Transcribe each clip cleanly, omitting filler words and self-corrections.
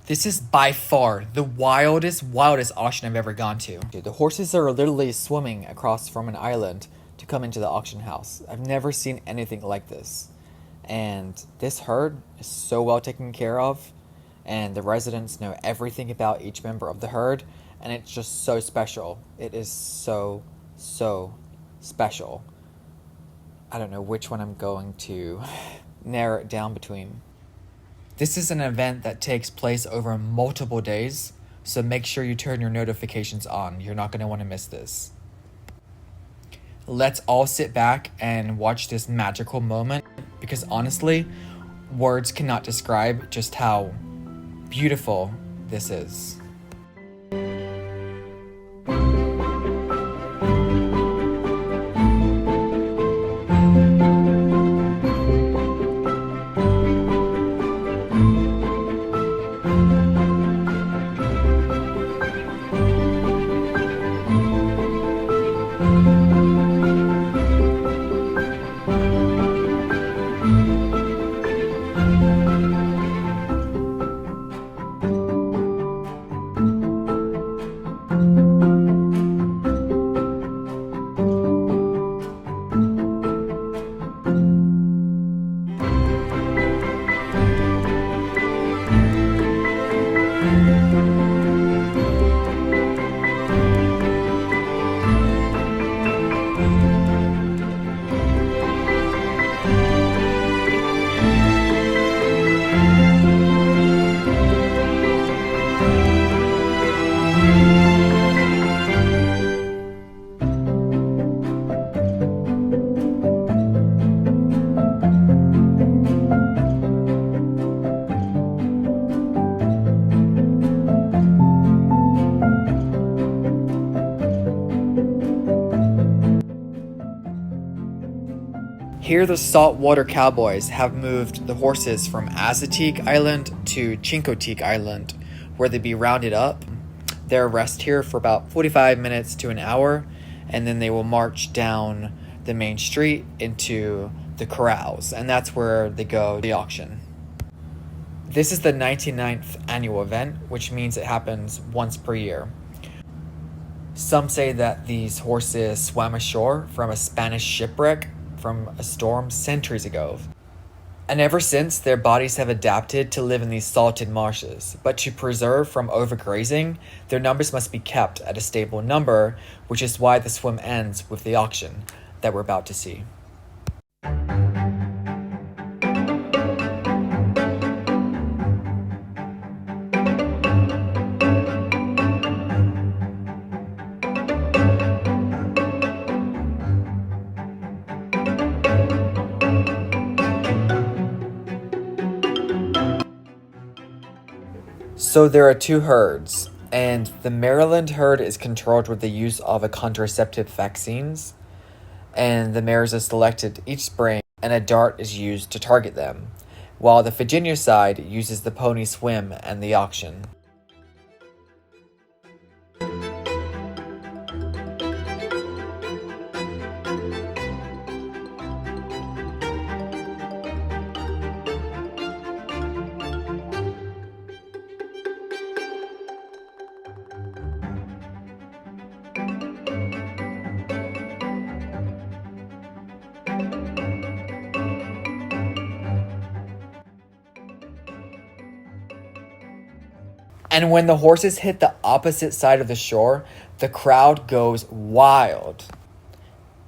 This is by far the wildest auction I've ever gone to. Dude, the horses are literally swimming across from an island to come into the auction house. I've never seen anything like this. And this herd is so well taken care of, and the residents know everything about each member of the herd, and it's just so special. It is so, so special. I don't know which one I'm going to narrow it down between. This is an event that takes place over multiple days, so make sure you turn your notifications on. You're not going to want to miss this. Let's all sit back and watch this magical moment, because honestly, words cannot describe just how beautiful this is. Here, the saltwater cowboys have moved the horses from Azteec Island to Chincoteague Island, where they be rounded up. They'll rest here for about 45 minutes to an hour, and then they will march down the main street into the corrals, and that's where they go to the auction. This is the 99th annual event, which means it happens once per year. Some say that these horses swam ashore from a Spanish shipwreck from a storm centuries ago. And ever since, their bodies have adapted to live in these salted marshes. But to preserve from overgrazing, their numbers must be kept at a stable number, which is why the swim ends with the auction that we're about to see. So there are two herds, and the Maryland herd is controlled with the use of a contraceptive vaccines, and the mares are selected each spring, and a dart is used to target them, while the Virginia side uses the pony swim and the auction. And when the horses hit the opposite side of the shore, the crowd goes wild.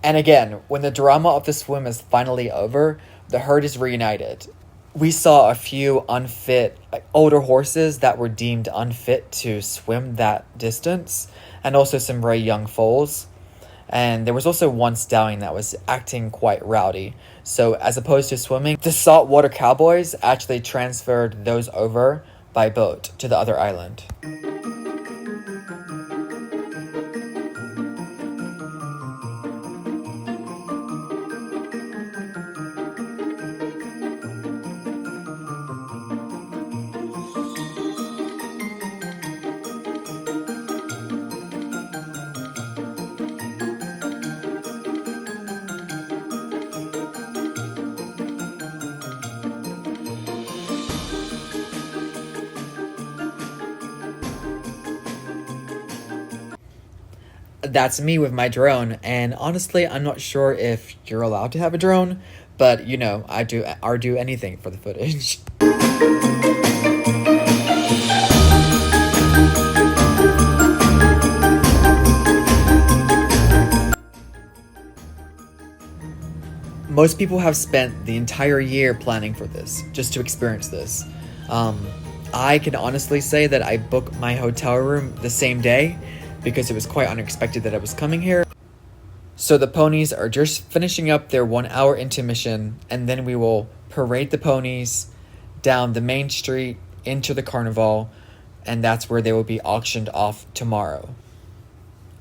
And again, when the drama of the swim is finally over, the herd is reunited. We saw a few older horses that were deemed unfit to swim that distance, and also some very young foals. And there was also one stallion that was acting quite rowdy. So as opposed to swimming, the saltwater cowboys actually transferred those over by boat to the other island. That's me with my drone, and honestly, I'm not sure if you're allowed to have a drone, but I do anything for the footage. Most people have spent the entire year planning for this, just to experience this. Um, I can honestly say that I booked my hotel room the same day because it was quite unexpected that I was coming here. So the ponies are just finishing up their 1 hour intermission, and then we will parade the ponies down the main street into the carnival, and that's where they will be auctioned off tomorrow.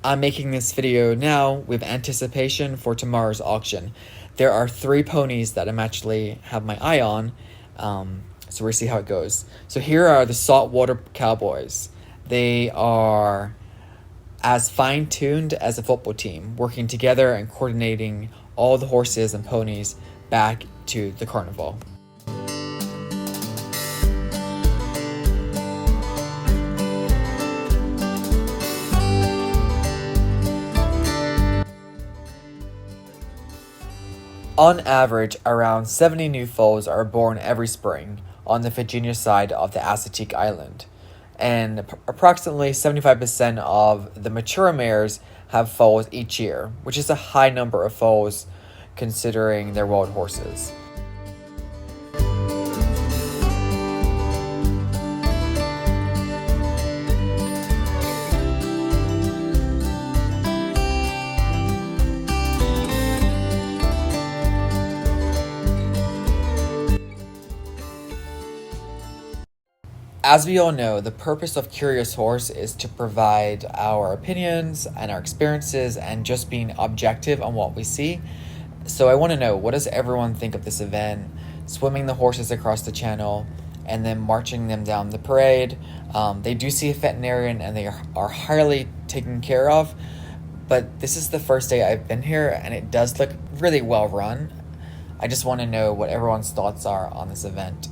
I'm making this video now with anticipation for tomorrow's auction. There are 3 ponies that I'm actually have my eye on, so we'll see how it goes. So here are the saltwater cowboys. They are as fine-tuned as a football team, working together and coordinating all the horses and ponies back to the carnival. On average, around 70 new foals are born every spring on the Virginia side of the Assateague Island, and approximately 75% of the mature mares have foals each year, which is a high number of foals considering they're wild horses. As we all know, the purpose of Curious Horse is to provide our opinions and our experiences and just being objective on what we see. So I want to know, what does everyone think of this event? Swimming the horses across the channel and then marching them down the parade. They do see a veterinarian and they are highly taken care of. But this is the first day I've been here and it does look really well run. I just want to know what everyone's thoughts are on this event.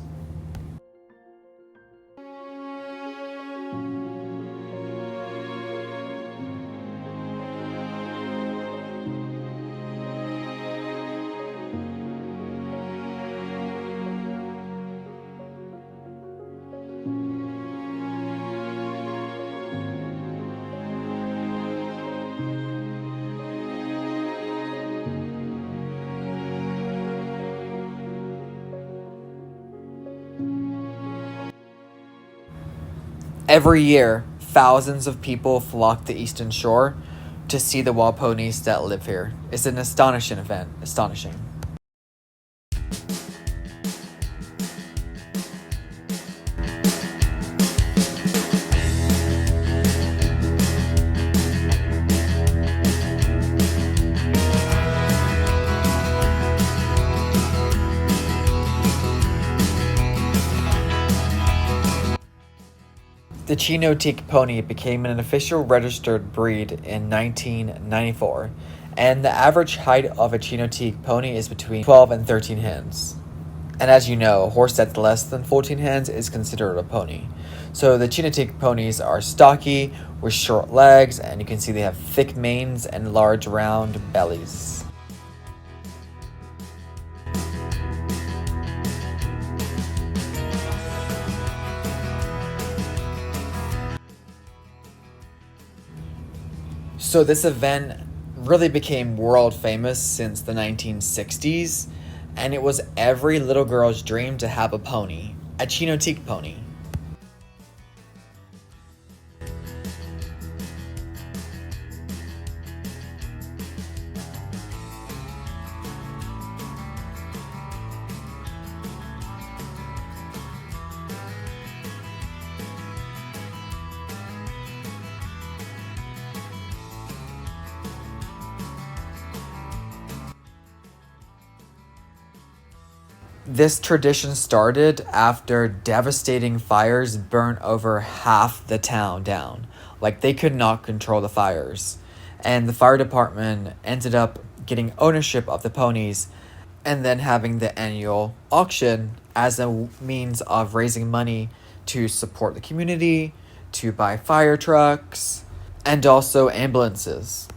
Every year, thousands of people flock to Eastern Shore to see the wild ponies that live here. It's an astonishing event. Astonishing. The Reuniting pony became an official registered breed in 1994, and the average height of a Reuniting pony is between 12 and 13 hands. And as you know, a horse that's less than 14 hands is considered a pony. So the Reuniting ponies are stocky with short legs, and you can see they have thick manes and large round bellies. So this event really became world famous since the 1960s, and it was every little girl's dream to have a pony, a Reuniting pony. This tradition started after devastating fires burnt over half the town down. Like, they could not control the fires. And the fire department ended up getting ownership of the ponies and then having the annual auction as a means of raising money to support the community, to buy fire trucks. and also ambulances.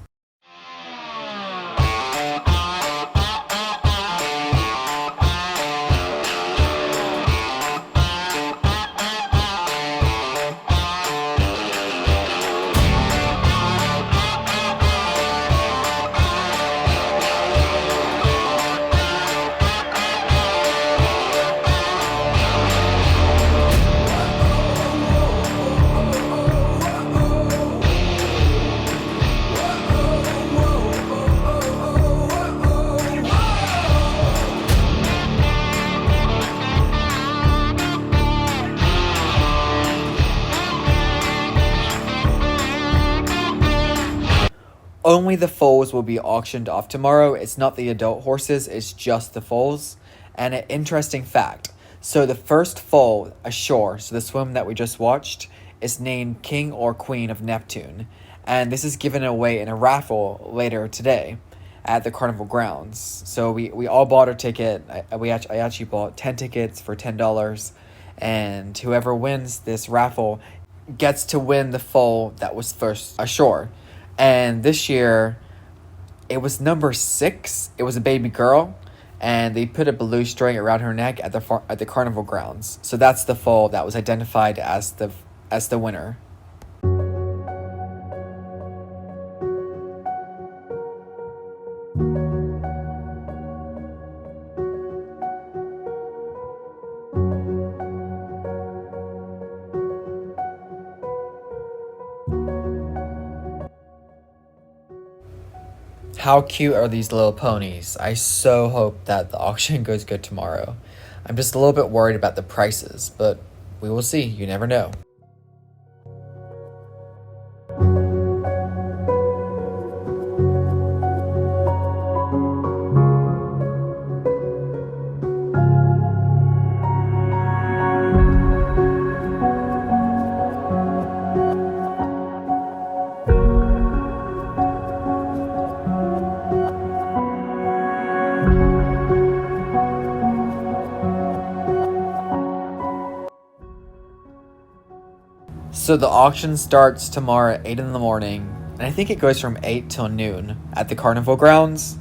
Only the foals will be auctioned off tomorrow. It's not the adult horses, it's just the foals. And an interesting fact, so the first foal ashore, so the swim that we just watched, is named King or Queen of Neptune. And this is given away in a raffle later today at the carnival grounds. So we all bought a ticket. I actually bought 10 tickets for $10. And whoever wins this raffle gets to win the foal that was first ashore. And this year, it was number 6. It was a baby girl, and they put a blue string around her neck at the carnival grounds. So that's the foal that was identified as the winner. How cute are these little ponies? I so hope that the auction goes good tomorrow. I'm just a little bit worried about the prices, but we will see. You never know. So the auction starts tomorrow at 8 in the morning, and I think it goes from 8 till noon at the carnival grounds.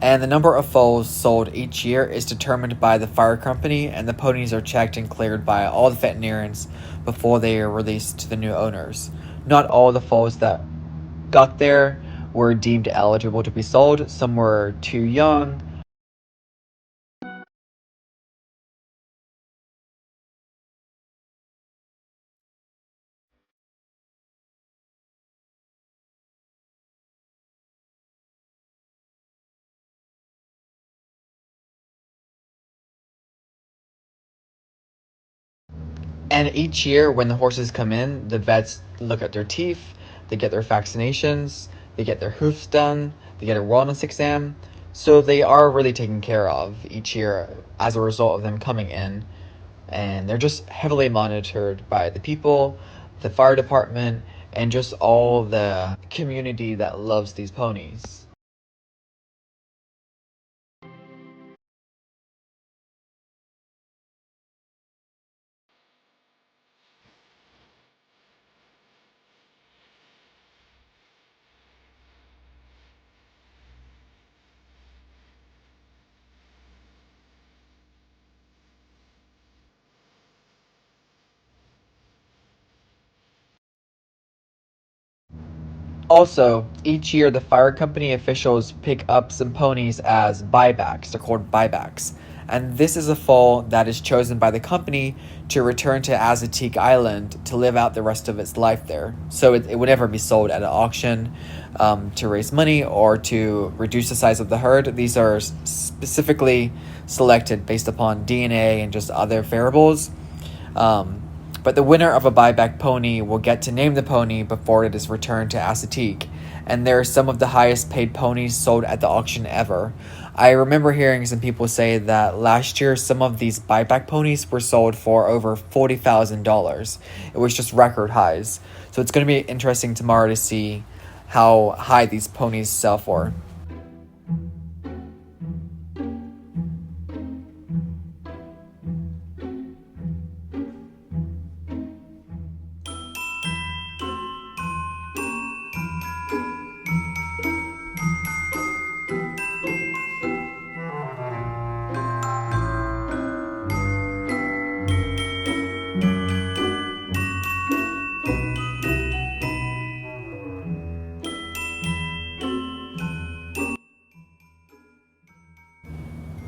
And the number of foals sold each year is determined by the fire company, and the ponies are checked and cleared by all the veterinarians before they are released to the new owners. Not all the foals that got there were deemed eligible to be sold. Some were too young. And each year, when the horses come in, the vets look at their teeth, they get their vaccinations, they get their hoofs done, they get a wellness exam. So they are really taken care of each year as a result of them coming in. And they're just heavily monitored by the people, the fire department, and just all the community that loves these ponies. Also, each year the fire company officials pick up some ponies as buybacks. They're called buybacks. And this is a foal that is chosen by the company to return to Azteek Island to live out the rest of its life there. So it would never be sold at an auction to raise money or to reduce the size of the herd. These are specifically selected based upon DNA and just other variables. Um, but the winner of a buyback pony will get to name the pony before it is returned to Assateague. And they're some of the highest paid ponies sold at the auction ever. I remember hearing some people say that last year some of these buyback ponies were sold for over $40,000. It was just record highs. So it's going to be interesting tomorrow to see how high these ponies sell for.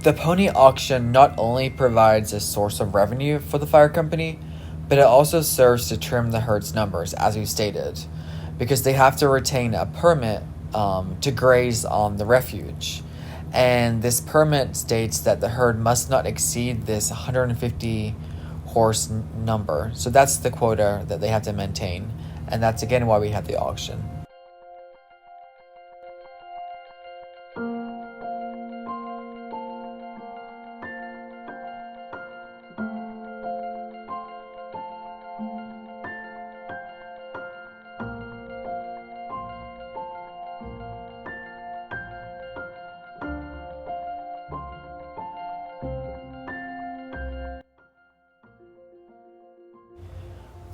The pony auction not only provides a source of revenue for the fire company, but it also serves to trim the herd's numbers, as we stated, because they have to retain a permit to graze on the refuge. And this permit states that the herd must not exceed this 150 horse number. So that's the quota that they have to maintain. And that's again why we have the auction.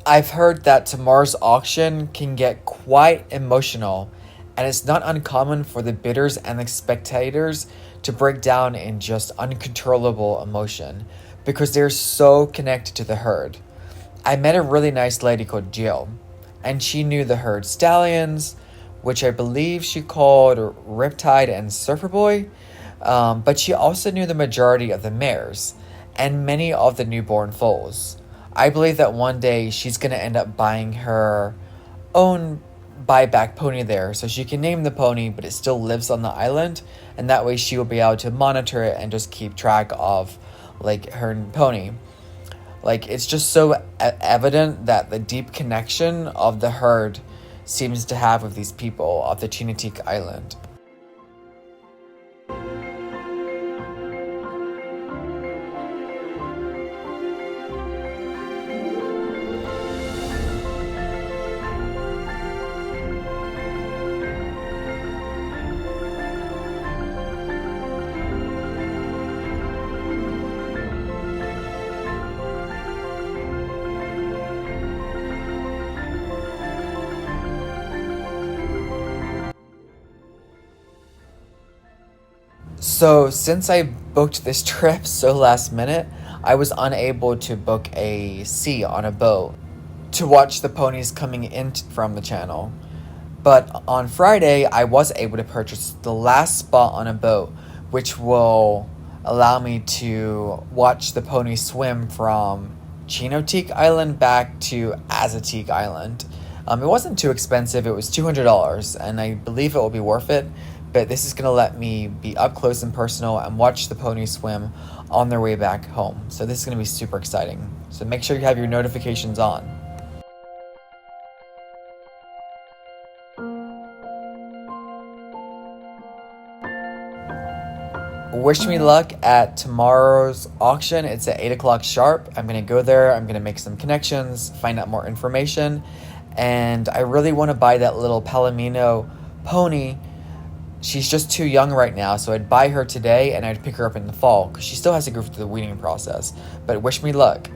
I've heard that tomorrow's auction can get quite emotional, and it's not uncommon for the bidders and the spectators to break down in just uncontrollable emotion because they're so connected to the herd. I met a really nice lady called Jill, and she knew the herd stallions, which I believe she called Riptide and Surfer Boy, but she also knew the majority of the mares and many of the newborn foals. I believe that one day she's going to end up buying her own buyback pony there so she can name the pony, but it still lives on the island, and that way she will be able to monitor it and just keep track of like her pony. Like, it's just so evident that the deep connection of the herd seems to have with these people of the Reuniting Island. So, since I booked this trip so last minute, I was unable to book a seat on a boat to watch the ponies coming in from the channel. But on Friday, I was able to purchase the last spot on a boat, which will allow me to watch the ponies swim from Reuniting Island back to Azateek Island. It wasn't too expensive, it was $200, and I believe it will be worth it. But this is going to let me be up close and personal and watch the ponies swim on their way back home. So this is going to be super exciting. So make sure you have your notifications on. Wish me luck at tomorrow's auction. It's at 8 o'clock sharp. I'm going to go there. I'm going to make some connections, find out more information. And I really want to buy that little Palomino pony. She's just too young right now, so I'd buy her today and I'd pick her up in the fall because she still has to go through the weaning process. But wish me luck.